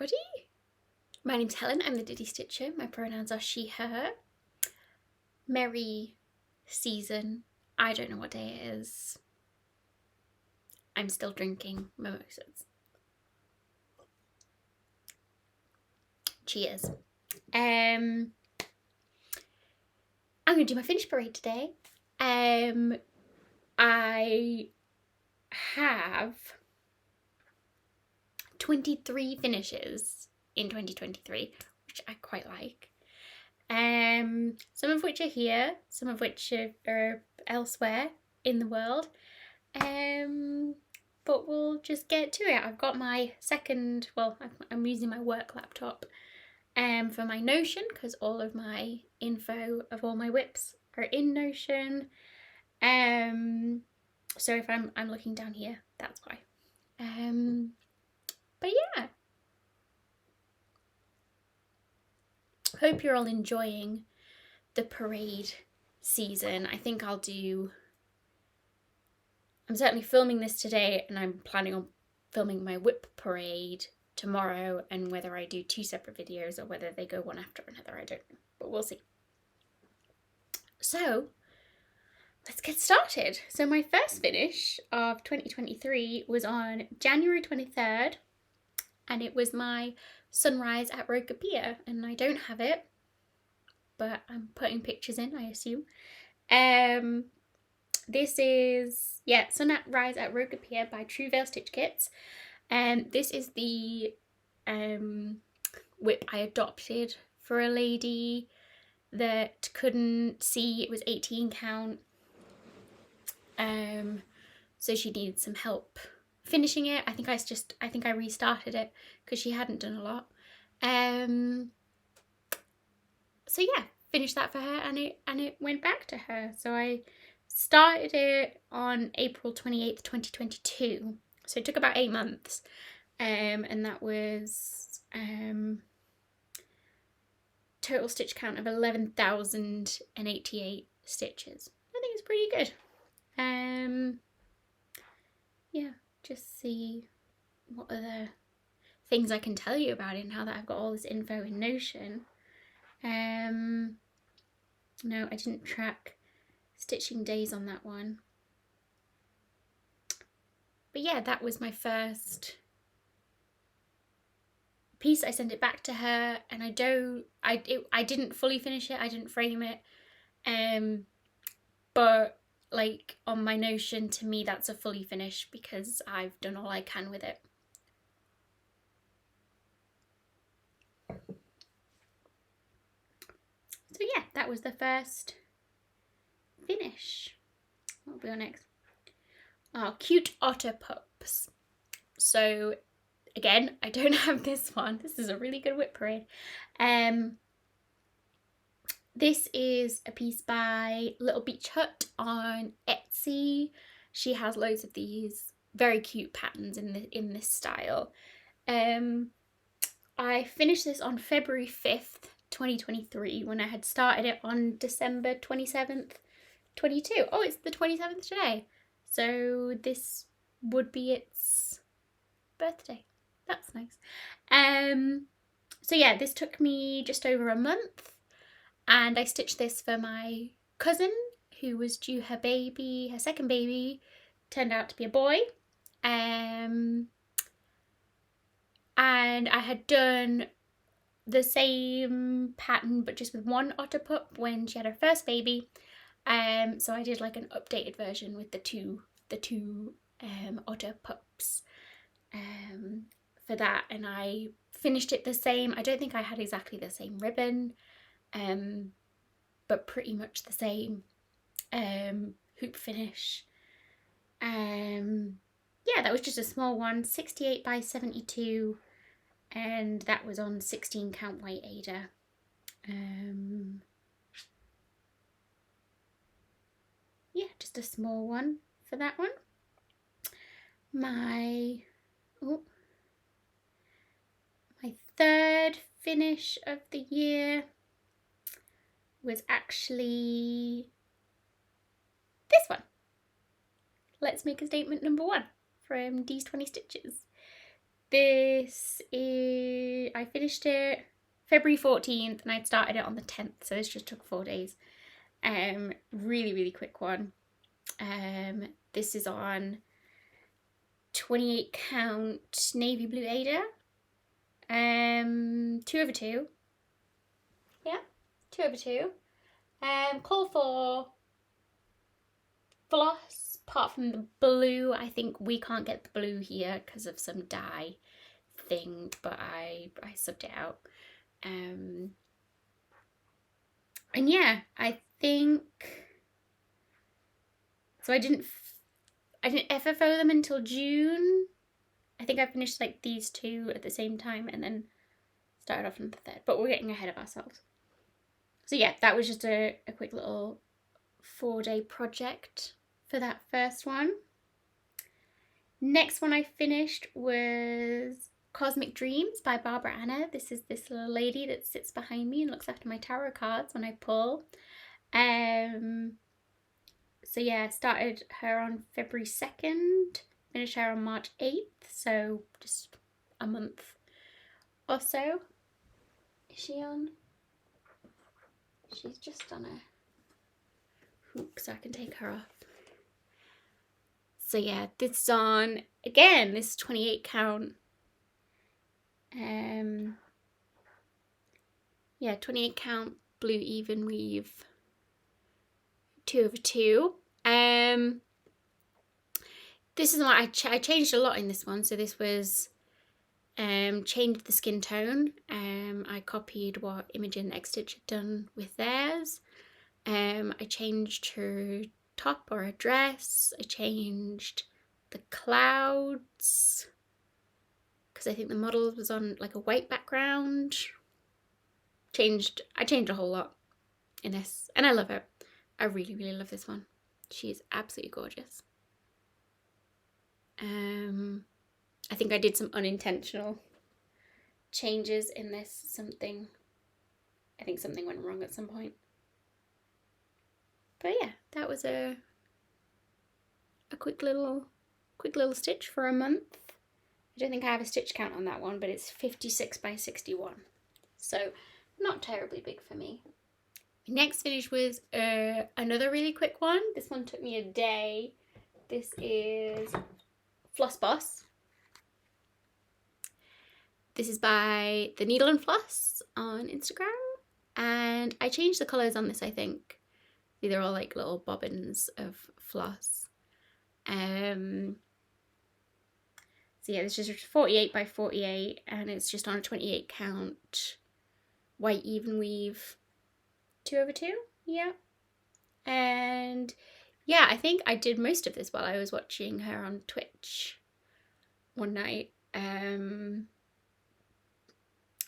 everybody. My name's Helen, I'm the Diddy Stitcher. My pronouns are she, her. Merry season. I don't know what day it is. I'm still drinking mimosas. Cheers. I'm going to do my finish parade today. I have 23 finishes in 2023, which I quite like. Some of which are here, some of which are elsewhere in the world. But we'll just get to it. I've got my second, well, I'm using my work laptop for my Notion, because all of my info of all my whips are in Notion. So if I'm looking down here, that's why. But yeah. Hope you're all enjoying the parade season. I think I'm certainly filming this today, and I'm planning on filming my whip parade tomorrow, and whether I do 2 separate videos or whether they go one after another, I don't know, but we'll see. So let's get started. So my first finish of 2023 was on January 23rd, and it was my sunrise at Roca Pier, and I don't have it, but I'm putting pictures in, I assume. This is, Sunrise at Roca Pier by True Veil Stitch Kits. This is the whip I adopted for a lady that couldn't see. It was 18 count. So she needed some help finishing it. I think I restarted it because she hadn't done a lot. So yeah, finished that for her, and it went back to her. So I started it on April 28th, 2022. So it took about 8 months. And that was total stitch count of 11,088 stitches. I think it's pretty good. Yeah, just see what other things I can tell you about it now that I've got all this info in Notion. No, I didn't track stitching days on that one. But yeah, that was my first piece. I sent it back to her, and I didn't fully finish it. I didn't frame it. But like on my Notion, to me that's a fully finish because I've done all I can with it. So yeah, that was the first finish. What will be on next? Oh, Cute Otter Pups. So again, I don't have this one. This is a really good whip parade. This is a piece by Little Beach Hut on Etsy. She has loads of these very cute patterns in this style. I finished this on February 5th, 2023, when I had started it on December 27th, 22. Oh, it's the 27th today. So this would be its birthday. That's nice. So yeah, this took me just over a month, and I stitched this for my cousin who was due her baby, her second baby, turned out to be a boy. And I had done the same pattern but just with one otter pup when she had her first baby. So I did like an updated version with the two otter pups for that, and I finished it the same. I don't think I had exactly the same ribbon, but pretty much the same hoop finish. Yeah, that was just a small one, 68 by 72, and that was on 16 count white Aida. Yeah, just a small one for that one. My third finish of the year was actually this one. Let's Make a Statement #1 from D's 20 Stitches. this is, I finished it February 14th and I'd started it on the 10th, so this just took 4 days. Really, really quick one. This is on 28 count navy blue Ada. 2/2. Yeah, 2/2. Call for floss, apart from the blue. I think we can't get the blue here because of some dye thing, but I subbed it out. And yeah, I think so. I didn't FFO them until June. I think I finished like these two at the same time and then started off on the third, but we're getting ahead of ourselves. So yeah, that was just a quick little 4-day project for that first one. Next one I finished was Cosmic Dreams by Barbara Anna. This is this little lady that sits behind me and looks after my tarot cards when I pull. So yeah, started her on February 2nd, finished her on March 8th, so just a month or so. Is she on? She's just on a hook so I can take her off. So yeah, this is on, again, this is 28 count. Yeah, 28 count blue even weave, 2/2. This is what I changed a lot in this one. So this was changed the skin tone. I copied what Imogen Next Stitch had done with theirs. I changed her top or her dress. I changed the clouds because I think the model was on like a white background. I changed a whole lot in this, and I love it. I really, really love this one. She is absolutely gorgeous. I think I did some unintentional changes in this. I think something went wrong at some point. But yeah, that was a quick little stitch for a month. I don't think I have a stitch count on that one, but it's 56 by 61. So not terribly big for me. Next finish was another really quick one. This one took me a day. This is Floss Boss. This is by The Needle and Floss on Instagram. And I changed the colours on this, I think. These are all like little bobbins of floss. So yeah, this is just 48 by 48 and it's just on a 28 count white even weave 2/2. Yeah. And yeah, I think I did most of this while I was watching her on Twitch one night,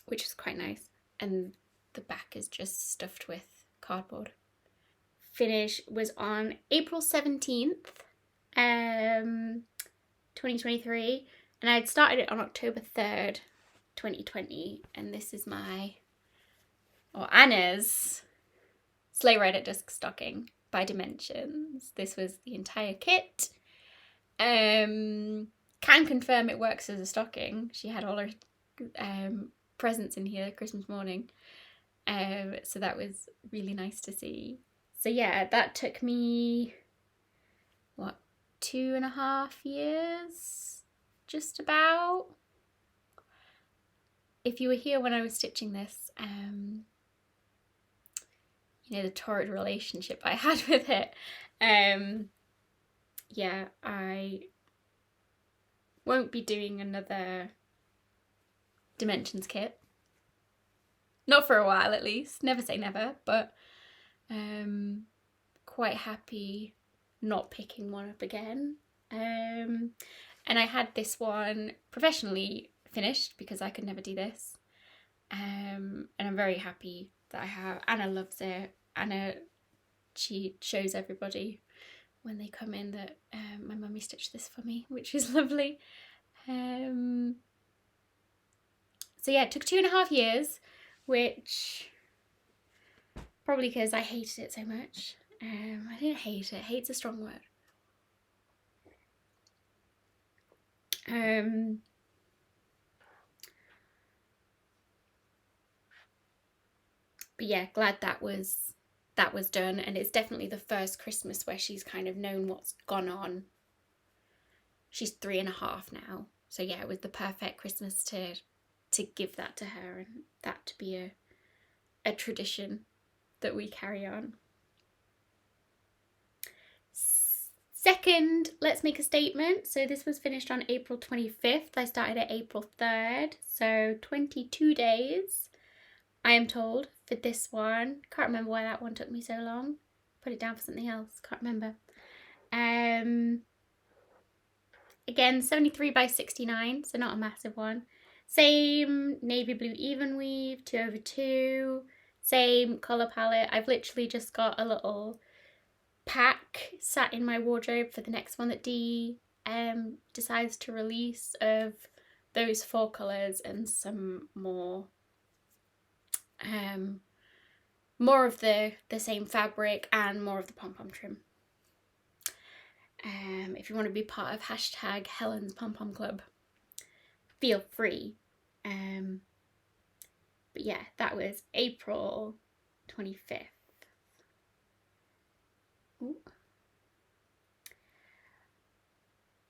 which was quite nice. And the back is just stuffed with cardboard. Finish was on April 17th, 2023, and I had started it on October 3rd, 2020, and this is Anna's Sleigh Ride at Dusk stocking by Dimensions. This was the entire kit. Can confirm it works as a stocking. She had all her presents in here Christmas morning, so that was really nice to see. So yeah, that took me, 2.5 years, just about. If you were here when I was stitching this, you know, the torrid relationship I had with it. Yeah, I won't be doing another Dimensions kit. Not for a while at least, never say never, but quite happy not picking one up again. And I had this one professionally finished because I could never do this. And I'm very happy that I have. Anna loves it. Anna, she shows everybody when they come in that my mummy stitched this for me, which is lovely. So yeah, it took 2.5 years, which probably because I hated it so much. I didn't hate it. Hate's a strong word. But yeah, glad that was done, and it's definitely the first Christmas where she's kind of known what's gone on. She's 3.5 now, so yeah, it was the perfect Christmas to give that to her, and that to be a tradition that we carry on. Second, let's make a statement. So this was finished on April 25th. I started at April 3rd, so 22 days, I am told, for this one. Can't remember why that one took me so long. Put it down for something else, can't remember. Again, 73 by 69, so not a massive one. Same navy blue even weave, 2/2. Same colour palette. I've literally just got a little pack sat in my wardrobe for the next one that Dee decides to release, of those 4 colours and some more of the same fabric and more of the pom-pom trim. If you want to be part of hashtag Helen's Pom Pom Club, feel free. But yeah, that was April 25th. Ooh.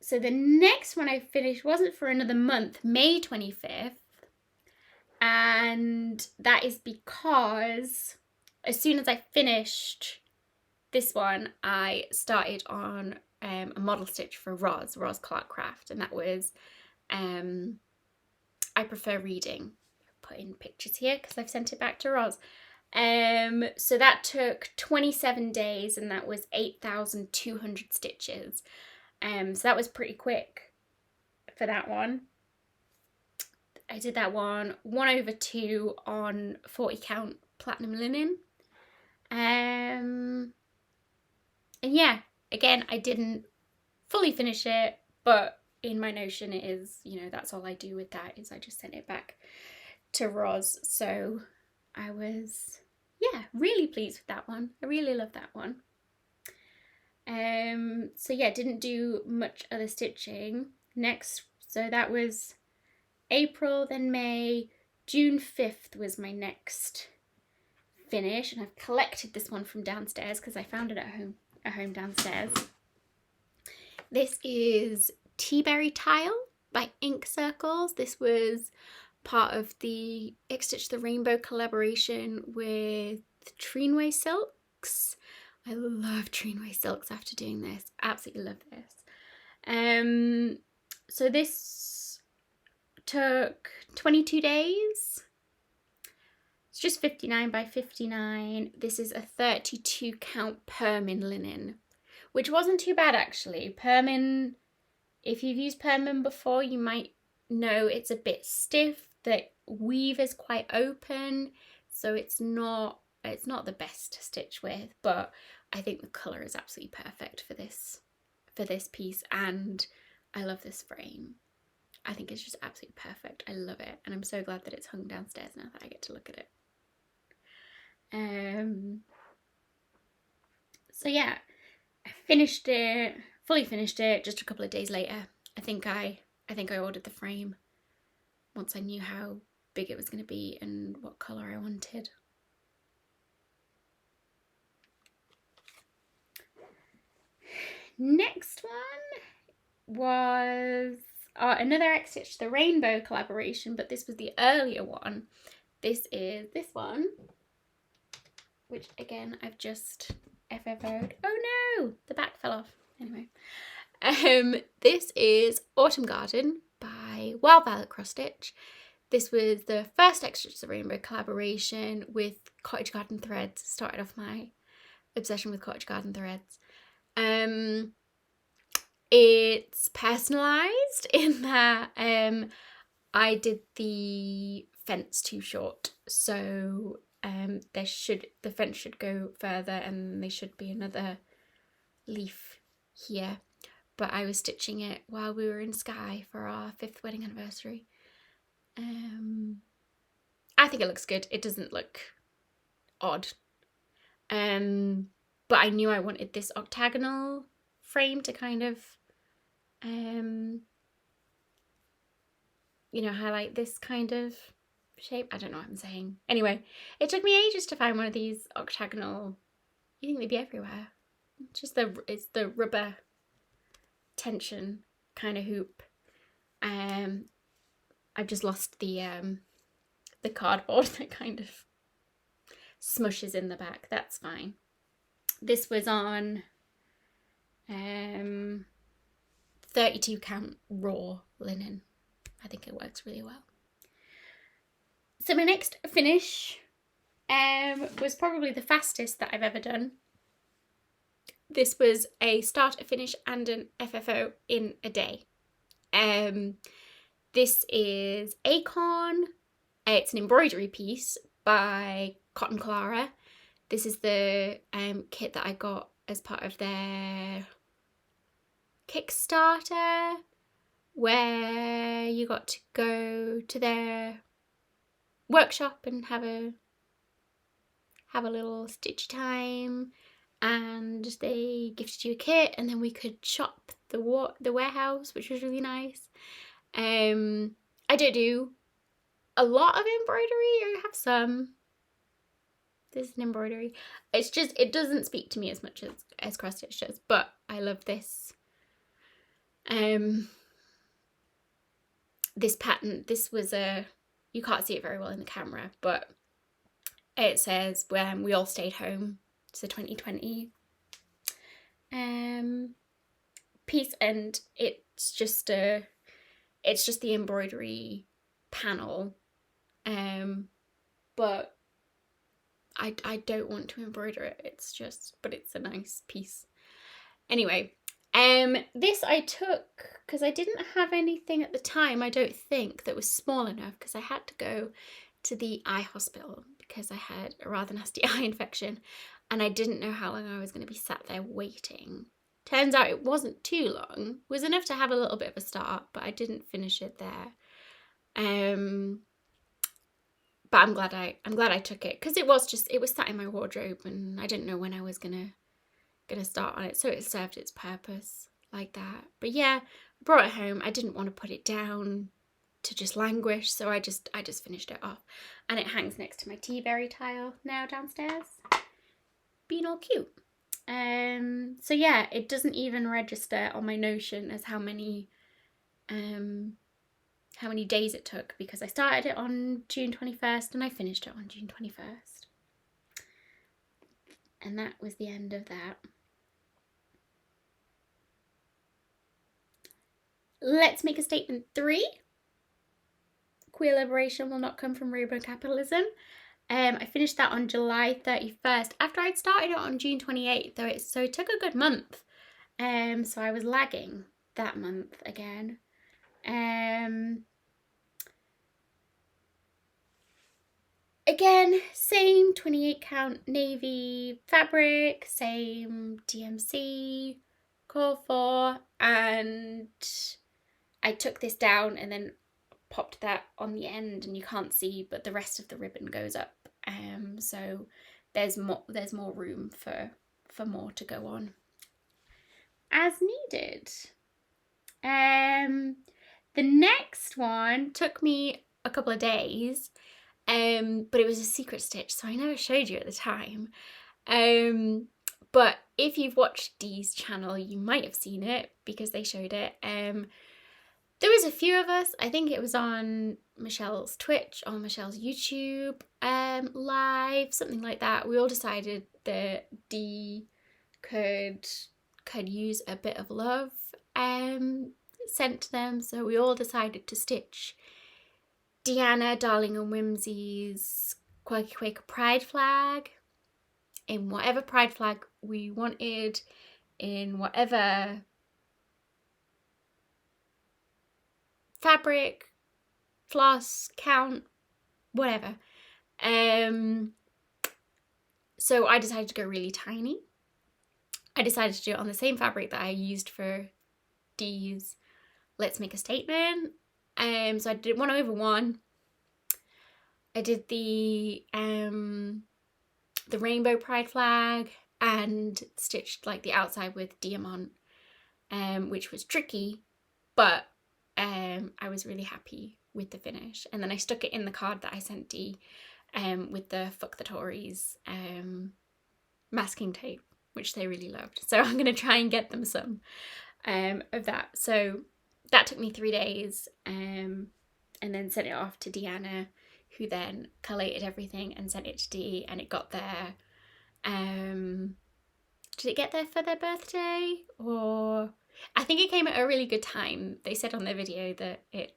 So the next one I finished wasn't for another month, May 25th. And that is because as soon as I finished this one, I started on a model stitch for Roz Clark Craft, and that was I Prefer Reading. Put in pictures here because I've sent it back to Roz. So that took 27 days, and that was 8,200 stitches. So that was pretty quick for that one. I did that one 1/2 on 40 count platinum linen. And yeah, again, I didn't fully finish it, but in my Notion it is, you know, that's all I do with that, is I just sent it back to Roz. So I was, yeah, really pleased with that one. I really love that one. So yeah, didn't do much other stitching next. So that was April, then May. June 5th was my next finish, and I've collected this one from downstairs because I found it at home downstairs. This is Tea Berry Tile by Ink Circles. This was part of the Stitch the Rainbow collaboration with Treenway Silks. I love Treenway Silks after doing this. Absolutely love this. So this took 22 days. It's just 59 by 59. This is a 32 count Permin linen, which wasn't too bad actually. Permin, if you've used Permin before, you might know it's a bit stiff. The weave is quite open, so it's not the best to stitch with, but I think the colour is absolutely perfect for this piece, and I love this frame. I think it's just absolutely perfect. I love it, and I'm so glad that it's hung downstairs now that I get to look at it. So yeah, I finished it, fully finished it just a couple of days later. I think I ordered the frame once I knew how big it was going to be and what colour I wanted. Next one was another Stitch the Rainbow collaboration, but this was the earlier one. This is this one, which again I've just FFO'd. Oh no, the back fell off. Anyway, this is Autumn Garden by Wild Violet Cross Stitch. This was the first Stitch the Rainbow collaboration with Cottage Garden Threads. Started off my obsession with Cottage Garden Threads. It's personalised in that I did the fence too short, so the fence should go further, and there should be another leaf here. But I was stitching it while we were in Skye for our 5th wedding anniversary. I think it looks good. It doesn't look odd. But I knew I wanted this octagonal frame to kind of, you know, highlight this kind of shape. I don't know what I'm saying. Anyway, it took me ages to find one of these octagonal. You think they'd be everywhere? It's the rubber tension kind of hoop. I've just lost the cardboard that kind of smushes in the back. That's fine. This was on 32 count raw linen. I think it works really well. So my next finish was probably the fastest that I've ever done. This was a start, a finish and an FFO in a day. This is Acorn. It's an embroidery piece by Cotton Clara. This is the kit that I got as part of their Kickstarter, where you got to go to their workshop and have a little stitch time, and they gifted you a kit, and then we could shop the warehouse, which was really nice. I don't do a lot of embroidery. I have some. This is an embroidery. It's just, it doesn't speak to me as much as cross stitch does, but I love this. This pattern, this was you can't see it very well in the camera, but it says when we all stayed home. It's a 2020 piece, and it's just the embroidery panel, but I don't want to embroider it. But it's a nice piece. Anyway, this I took because I didn't have anything at the time, I don't think, that was small enough, because I had to go to the eye hospital because I had a rather nasty eye infection and I didn't know how long I was going to be sat there waiting. Turns out it wasn't too long. It was enough to have a little bit of a start, but I didn't finish it there. But I'm glad I took it, because it was sat in my wardrobe and I didn't know when I was gonna start on it, so it served its purpose like that. But yeah, I brought it home. I didn't want to put it down to just languish, so I just finished it off, and it hangs next to my teaberry tile now downstairs, being all cute. So yeah, it doesn't even register on my Notion as how many days it took, because I started it on June 21st and I finished it on June 21st. And that was the end of that. Let's make a statement 3. Queer liberation will not come from rainbow capitalism. I finished that on July 31st after I'd started it on June 28th, so it took a good month. So I was lagging that month again. Again, same 28 count navy fabric, same DMC, call for, and I took this down and then popped that on the end, and you can't see, but the rest of the ribbon goes up. So there's more room for more to go on as needed. The next one took me a couple of days, but it was a secret stitch, so I never showed you at the time. But if you've watched Dee's channel, you might have seen it because they showed it. There was a few of us. I think it was on Michelle's Twitch, on Michelle's YouTube live, something like that. We all decided that Dee could use a bit of love sent to them, so we all decided to stitch Deanna, Darling and Whimsy's Quirky Quaker pride flag in whatever pride flag we wanted, in whatever fabric, floss, count, whatever. So I decided to go really tiny. I decided to do it on the same fabric that I used for Dee's Let's Make a Statement. So I did 1/1. I did the rainbow pride flag and stitched like the outside with diamond, which was tricky, but I was really happy with the finish. And then I stuck it in the card that I sent Dee with the Fuck the Tories masking tape, which they really loved. So I'm going to try and get them some of that. So that took me 3 days, and then sent it off to Deanna, who then collated everything and sent it to Dee, and it got there. Did it get there for their birthday? Or I think it came at a really good time. They said on their video that it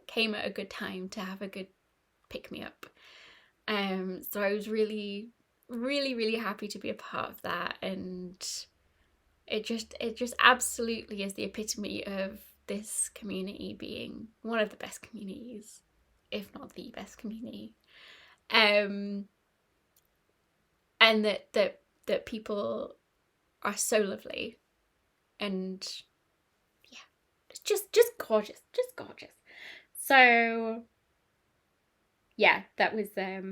came at a good time to have a good pick-me-up. So I was really, really, really happy to be a part of that, and it just absolutely is the epitome of this community being one of the best communities, if not the best community. And that people are so lovely, and yeah, it's just gorgeous, just gorgeous. So yeah, that was that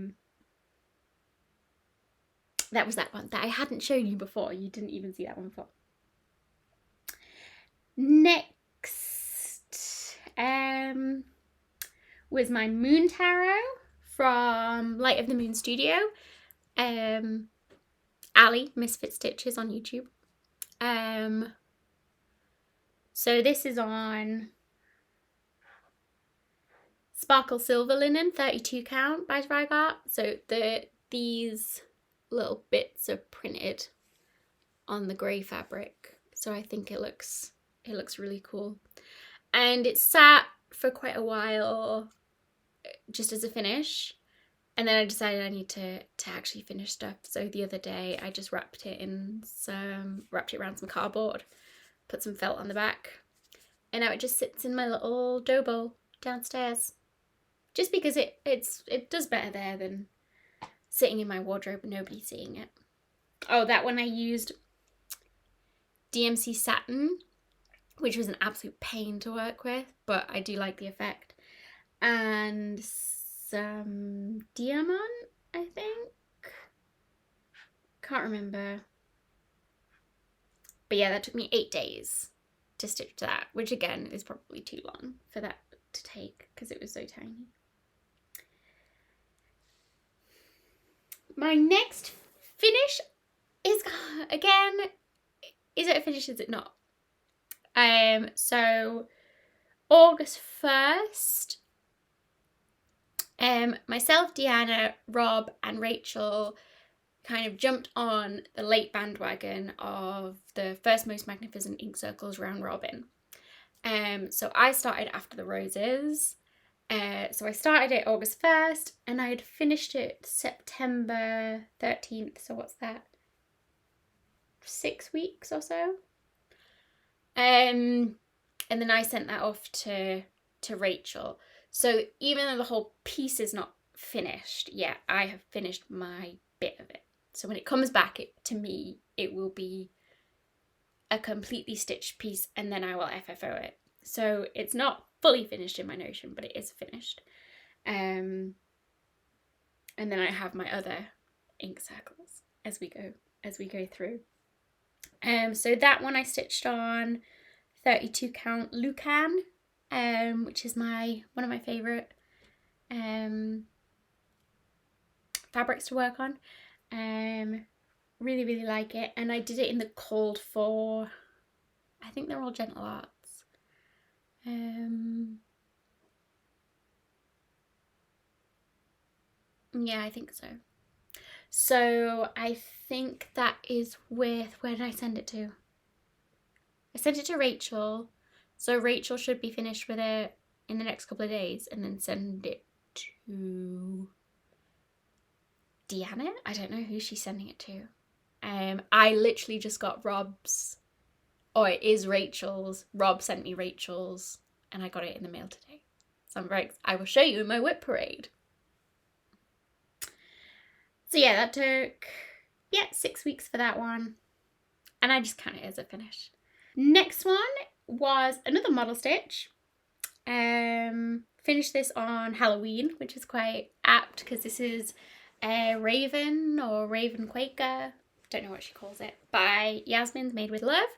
one that I hadn't shown you before. You didn't even see that one before. Next was my Moon Tarot from Light of the Moon Studio. Ali, Misfit Stitches on YouTube. So this is on Sparkle Silver Linen, 32 count by Zweigart. So these little bits are printed on the grey fabric. So I think it looks really cool. And it sat for quite a while just as a finish. And then I decided I need to actually finish stuff. So the other day I just wrapped it around some cardboard, put some felt on the back, and now it just sits in my little dough bowl downstairs. Just because it does better there than sitting in my wardrobe and nobody seeing it. Oh, that one I used DMC Satin, which was an absolute pain to work with, but I do like the effect. And some diamond, I think. Can't remember. But yeah, that took me 8 days to stitch that, which again is probably too long for that to take because it was so tiny. My next finish is, again, is it a finish, is it not? So August 1st, myself, Deanna, Rob and Rachel kind of jumped on the late bandwagon of the first Most Magnificent Ink Circles round robin. So I started after the roses. So I started it August 1st and I had finished it September 13th. So what's that? 6 weeks or so. And then I sent that off to Rachel. So even though the whole piece is not finished yet, I have finished my bit of it. So when it comes back, to me, it will be a completely stitched piece, and then I will FFO it. So it's not fully finished in my Notion, but it is finished. And then I have my other ink circles as we go through. So that one I stitched on 32 count Lucan, which is one of my favourite fabrics to work on. Really, really like it. And I did it in the Cold for, I think they're all Gentle Arts. Yeah, I think so. So I think that is with, where did I send it to? I sent it to Rachel. So Rachel should be finished with it in the next couple of days, and then send it to Deanna. I don't know who she's sending it to. I literally just got Rob's, or it is Rachel's. Rob sent me Rachel's, and I got it in the mail today. So I will show you in my whip parade. So yeah, that took 6 weeks for that one, and I just count it as a finish. Next one was another model stitch. Finished this on Halloween, which is quite apt because this is Raven or Raven Quaker, don't know what she calls it, by Yasmin's Made with Love.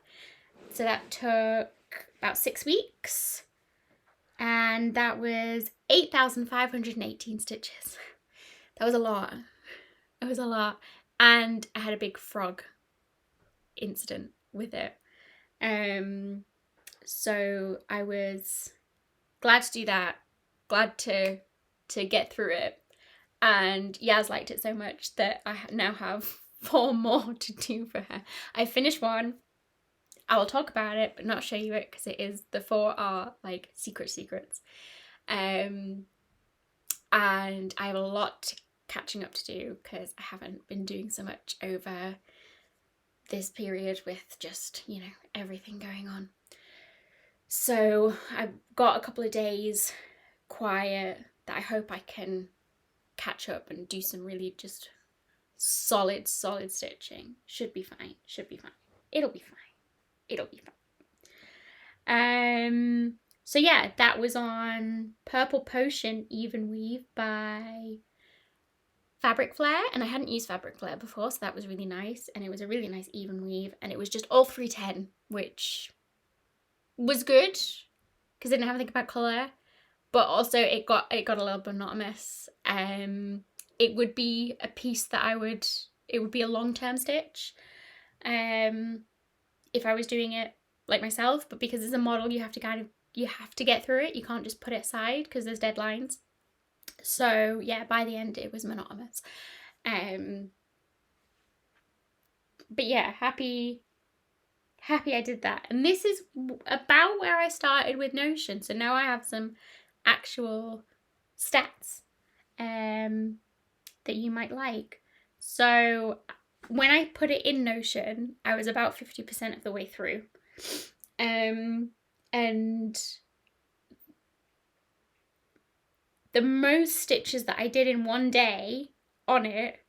So that took about 6 weeks. and that was 8,518 stitches. That was a lot. It was a lot. And I had a big frog incident with it. So I was glad to do that, glad to get through it. And Yaz liked it so much that I now have 4 more to do for her. I finished one. I will talk about it, but not show you it because the 4 are like secrets. And I have a lot catching up to do because I haven't been doing so much over this period with just, you know, everything going on. So I've got a couple of days quiet that I hope I can catch up and do some really just solid stitching. Should be fine. It'll be fine. So yeah, that was on Purple Potion Even Weave by Fabric Flare, and I hadn't used Fabric Flare before, so that was really nice, and it was a really nice even weave, and it was just all 310, which was good because I didn't have to think about colour, but also it got a little monotonous. It would be a piece that it would be a long-term stitch if I was doing it like myself, but because it's a model, you have to get through it. You can't just put it aside because there's deadlines. So yeah, by the end it was monotonous. But yeah, happy I did that. And this is about where I started with Notion. So now I have some actual stats that you might like. So when I put it in Notion, I was about 50% of the way through. And the most stitches that I did in one day on it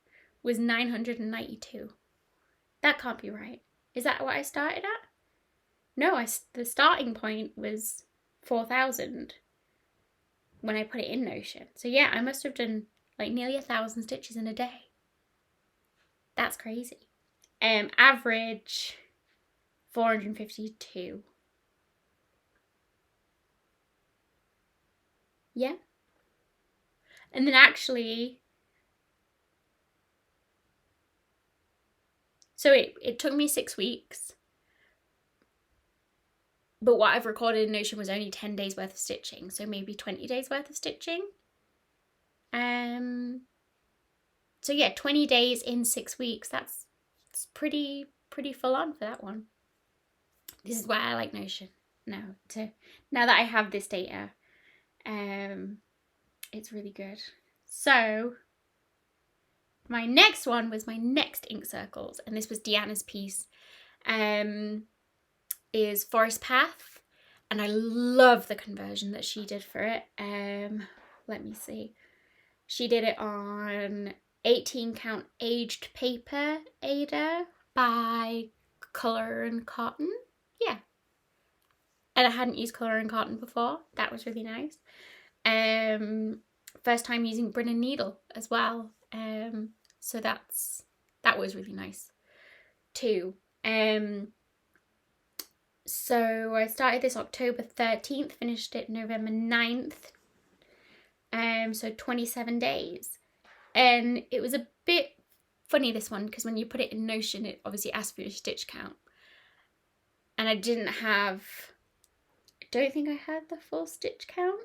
was 992. That can't be right. Is that what I started at? No, the starting point was 4,000 when I put it in Notion. So yeah, I must have done like nearly 1,000 stitches in a day. That's crazy. Average 452. Yeah. And then actually, so it took me 6 weeks, but what I've recorded in Notion was only 10 days worth of stitching, so maybe 20 days worth of stitching. So yeah, 20 days in 6 weeks. It's pretty full on for that one. This is why I like Notion now that I have this data. It's really good. So my next one was my next ink circles, and this was Deanna's piece. Is Forest Path, and I love the conversion that she did for it. Let me see. She did it on 18 count aged paper Ada by Colour and Cotton. Yeah. And I hadn't used Colour and Cotton before. That was really nice. First time using Brin Needle as well. So that was really nice too. So I started this October 13th, finished it November 9th. So 27 days. And it was a bit funny, this one, because when you put it in Notion, it obviously asks for your stitch count. And I don't think I had the full stitch count.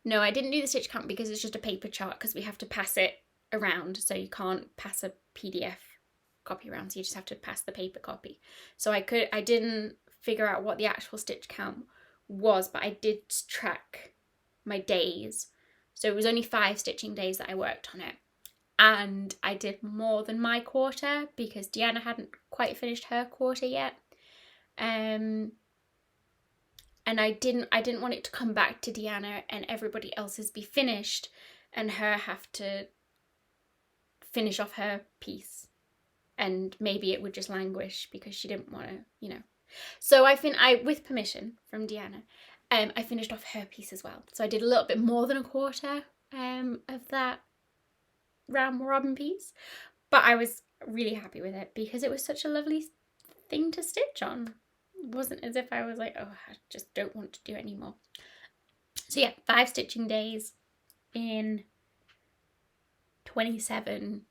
No, I didn't do the stitch count because it's just a paper chart, because we have to pass it around, so you can't pass a PDF copy around, so you just have to pass the paper copy. So I didn't figure out what the actual stitch count was, but I did track my days. So it was only 5 stitching days that I worked on it. And I did more than my quarter because Deanna hadn't quite finished her quarter yet. And I didn't want it to come back to Deanna and everybody else's be finished and her have to finish off her piece. And maybe it would just languish because she didn't want to, you know. So I with permission from Deanna, I finished off her piece as well. So I did a little bit more than a quarter of that round robin piece. But I was really happy with it because it was such a lovely thing to stitch on. wasn't as if I was like, oh, I just don't want to do it anymore. So yeah, 5 stitching days in 27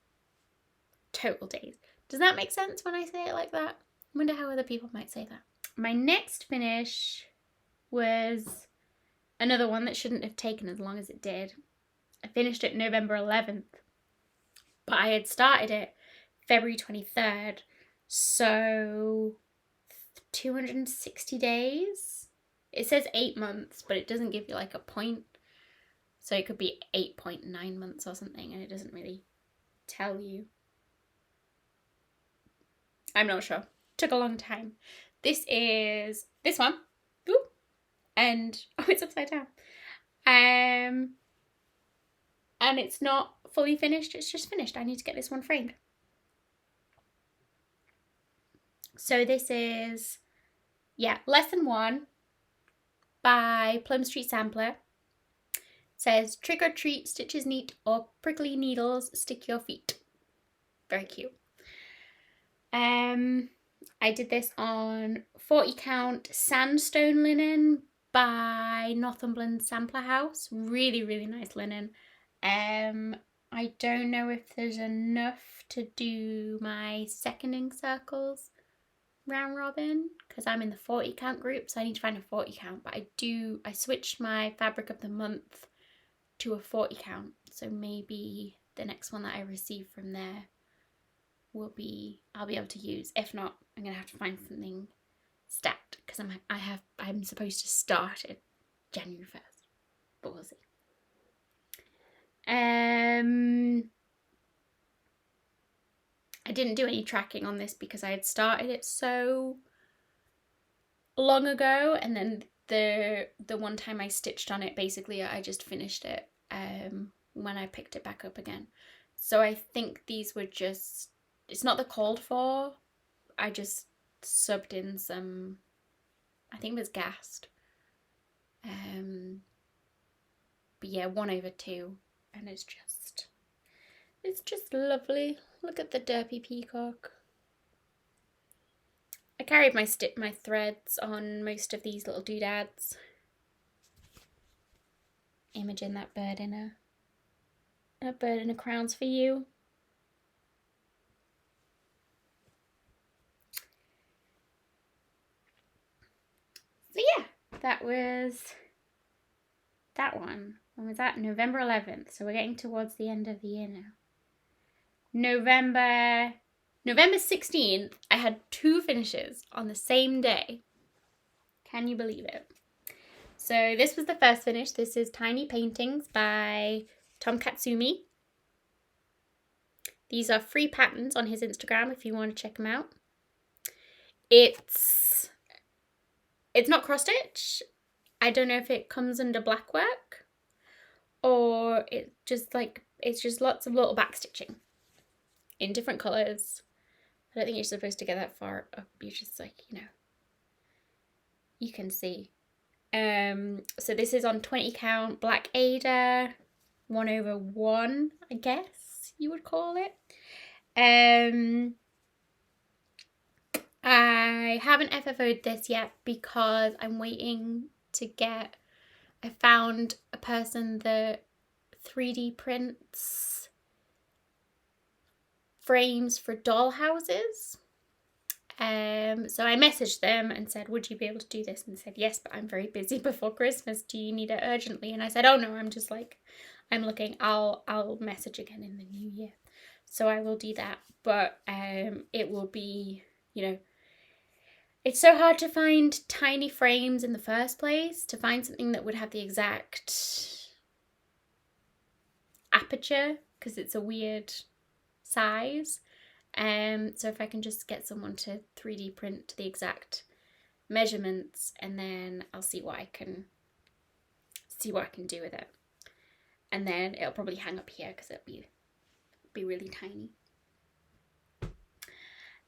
total days. Does that make sense when I say it like that? I wonder how other people might say that. My next finish was another one that shouldn't have taken as long as it did. I finished it November 11th, but I had started it February 23rd, so 260 days. It says 8 months, but it doesn't give you like a point, so it could be 8.9 months or something, and it doesn't really tell you. I'm not sure. Took a long time. This is this one. Ooh. And oh, it's upside down. And it's not fully finished, it's just finished. I need to get this one framed. So this is, yeah, Lesson 1 by Plum Street Sampler. It says, trick or treat, stitches neat, or prickly needles, stick your feet. Very cute. I did this on 40 count sandstone linen by Northumberland Sampler House. Really, really nice linen. I don't know if there's enough to do my seconding circles round robin, because I'm in the 40 count group, so I need to find a 40 count, but I switched my fabric of the month to a 40 count, so maybe the next one that I receive from there I'll be able to use. If not, I'm gonna have to find something stacked, because I'm supposed to start it January 1st, but we'll see. I didn't do any tracking on this because I had started it so long ago, and then the one time I stitched on it, basically I just finished it when I picked it back up again. So I think these were just, it's not the called for, I just subbed in some, I think it was gassed. But yeah, 1/2, and it's just lovely. Look at the derpy peacock. I carried my threads on most of these little doodads. Imagine that bird in a crown's for you. So yeah, that was that one. When was that? November 11th. So we're getting towards the end of the year now. November 16th, I had 2 finishes on the same day. Can you believe it? So this was the first finish. This is Tiny Paintings by Tom Katsumi. These are free patterns on his Instagram if you want to check them out. It's not cross stitch. I don't know if it comes under black work, or it's just lots of little back stitching in different colours. I don't think you're supposed to get that far up. You're just like, you can see. So this is on 20 count black Ada, 1/1, I guess you would call it. I haven't FFO'd this yet because I'm waiting to get, I found a person that 3D prints frames for doll houses. So I messaged them and said, would you be able to do this? And they said, yes, but I'm very busy before Christmas. Do you need it urgently? And I said, oh no, I'm just like, I'm looking, I'll message again in the new year. So I will do that. But it will be, it's so hard to find tiny frames in the first place, to find something that would have the exact aperture, because it's a weird size. So if I can just get someone to 3D print the exact measurements, and then I'll see what I can do with it. And then it'll probably hang up here because it'll be really tiny.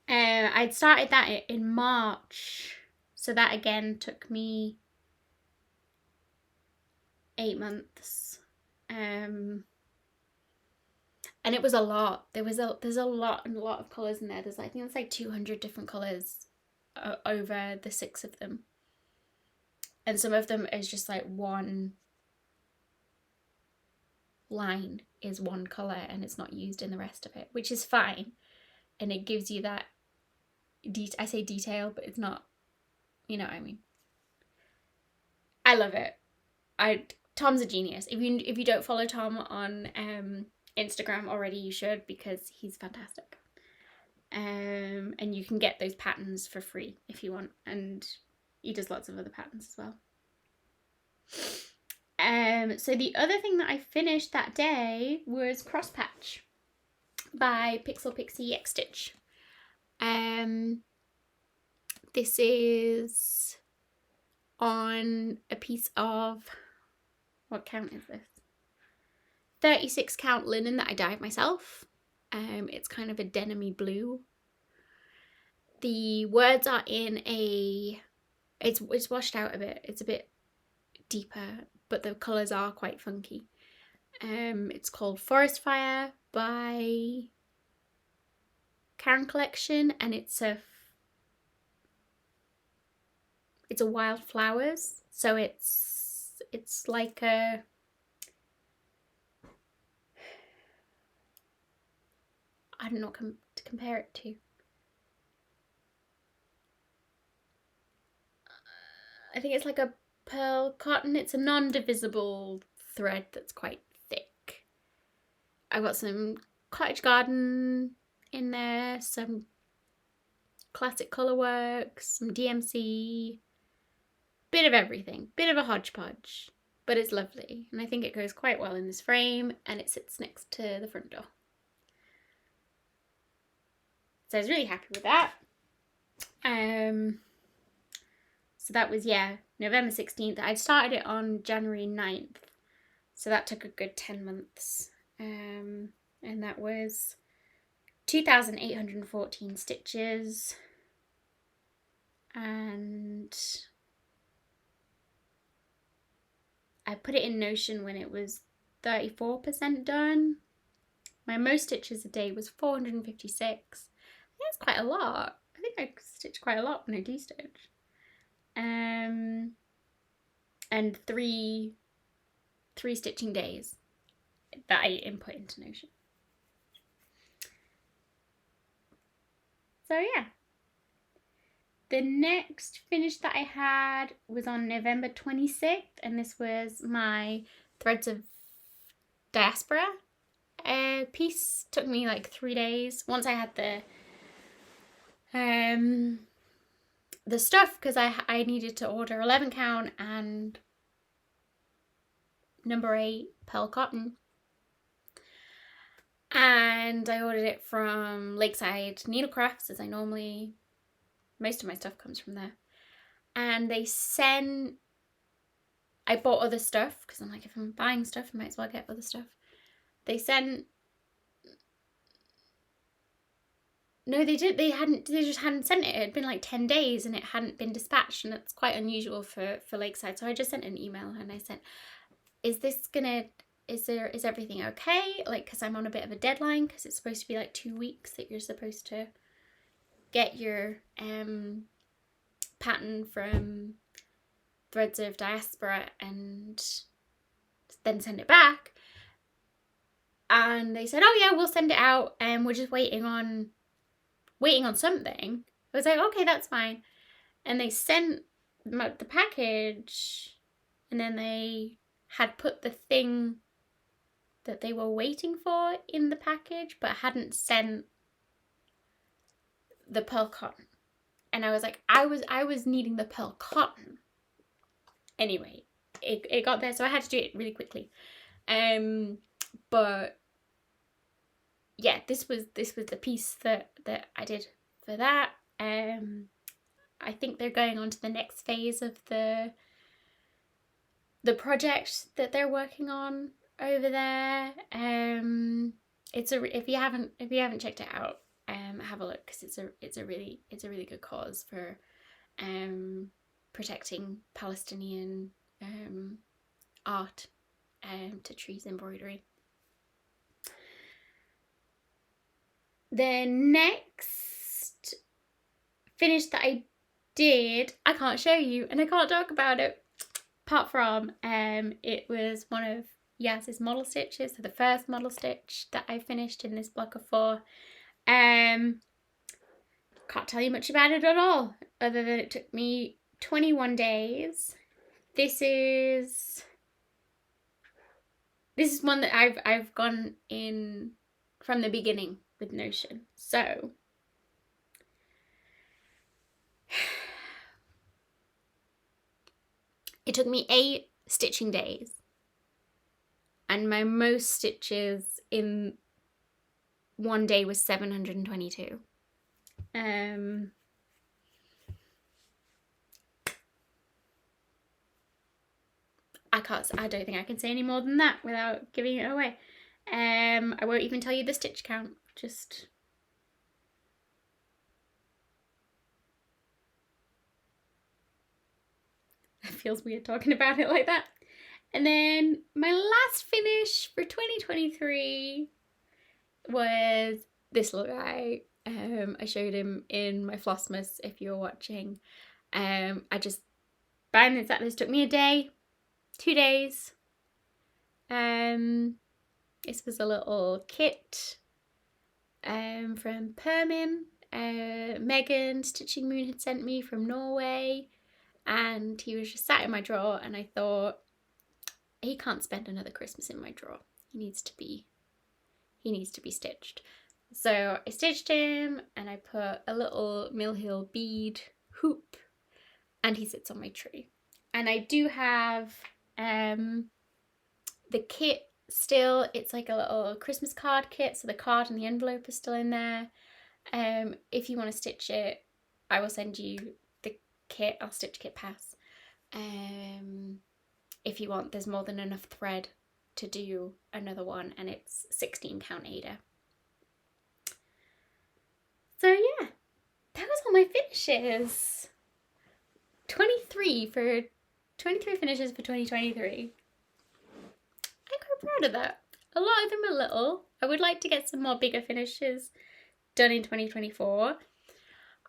I'd started that in March, so that again took me 8 months. And it was a lot. There's a lot of colours in there. I think it's like 200 different colours over the 6 of them. And some of them is just like one line is one colour and it's not used in the rest of it, which is fine. And it gives you that, I say detail, but it's not, you know what I mean. I love it. Tom's a genius. If you don't follow Tom on Instagram already, you should, because he's fantastic. And you can get those patterns for free if you want, and he does lots of other patterns as well. So the other thing that I finished that day was Cross Patch by Pixel Pixie X Stitch. This is on a piece of, what count is this? 36 count linen that I dyed myself. It's kind of a denim-y blue. The words are in a, it's washed out a bit. It's a bit deeper, but the colours are quite funky. It's called Forest Fire by Karen Collection, and it's a wild flowers, so it's like a, I don't know what to compare it to. I think it's like a pearl cotton. It's a non-divisible thread that's quite thick. I've got some cottage garden in there, some classic colourworks, some DMC, bit of everything, bit of a hodgepodge, but it's lovely, and I think it goes quite well in this frame, and it sits next to the front door. So I was really happy with that. So that was, yeah, November 16th. I'd started it on January 9th, so that took a good 10 months. And that was 2,814 stitches. And I put it in Notion when it was 34% done. My most stitches a day was 456. I think that's quite a lot. I think I stitch quite a lot when I do stitch. And three stitching days that I input into Notion. So yeah. The next finish that I had was on November 26th, and this was my Threads of Diaspora piece. Took me like 3 days. Once I had the stuff, because I needed to order 11 count and number 8 pearl cotton, and I ordered it from Lakeside Needlecrafts, as most of my stuff comes from there, and I bought other stuff because I'm like, if I'm buying stuff I might as well get other stuff. They just hadn't sent it. It had been like 10 days and it hadn't been dispatched, and that's quite unusual for Lakeside. So I just sent an email and I said, is everything okay? Like, because I'm on a bit of a deadline, because it's supposed to be like 2 weeks that you're supposed to get your pattern from Threads of Diaspora and then send it back. And they said, oh yeah, we'll send it out, and we're just waiting on something. I was like, okay, that's fine. And they sent the package, and then they had put the thing that they were waiting for in the package, but hadn't sent the pearl cotton. And I was like, I was needing the pearl cotton. Anyway, it got there, so I had to do it really quickly. But yeah, this was the piece that I did for that. I think they're going on to the next phase of the project that they're working on over there. If you haven't checked it out, have a look, because it's a really good cause for protecting Palestinian art to trees embroidery. The next finish that I did, I can't show you and I can't talk about it. Apart from, it was one of Yaz's model stitches, so the first model stitch that I finished in this block of 4. Can't tell you much about it at all, other than it took me 21 days. This is one that I've gone in from the beginning with Notion. So it took me 8 stitching days, and my most stitches in one day was 722. I don't think I can say any more than that without giving it away. I won't even tell you the stitch count, just it feels weird talking about it like that. And then my last finish for 2023 was this little guy. I showed him in my Flossmas if you're watching. I just bound this up. This took me a day, 2 days. This was a little kit from Permin. Megan Stitching Moon had sent me from Norway, and he was just sat in my drawer, and I thought, he can't spend another Christmas in my drawer. He needs to be stitched. So I stitched him, and I put a little Mill Hill bead hoop, and he sits on my tree. And I do have the kit still. It's like a little Christmas card kit, so the card and the envelope are still in there. If you want to stitch it, I will send you the kit. I'll stitch kit pass. If you want, there's more than enough thread to do another one, and it's 16 count Ada. So yeah, that was all my finishes. 23 finishes for 2023. I'm quite proud of that. A lot of them are little. I would like to get some more bigger finishes done in 2024.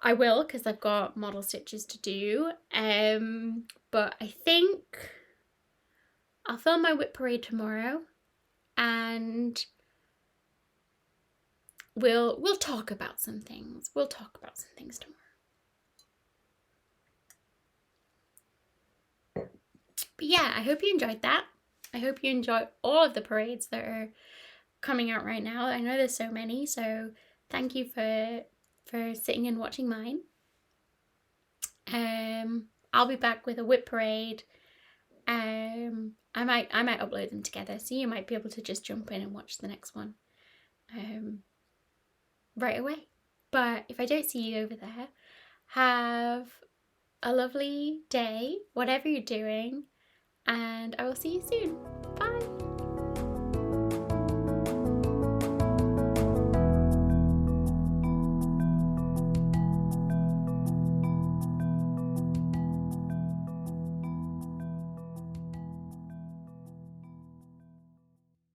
I will, because I've got model stitches to do. But I think I'll film my whip parade tomorrow, and we'll talk about some things. We'll talk about some things tomorrow. But yeah, I hope you enjoyed that. I hope you enjoy all of the parades that are coming out right now. I know there's so many, so thank you for sitting and watching mine. I'll be back with a whip parade. I might upload them together, so you might be able to just jump in and watch the next one right away. But if I don't see you over there, have a lovely day, whatever you're doing, and I will see you soon. Bye!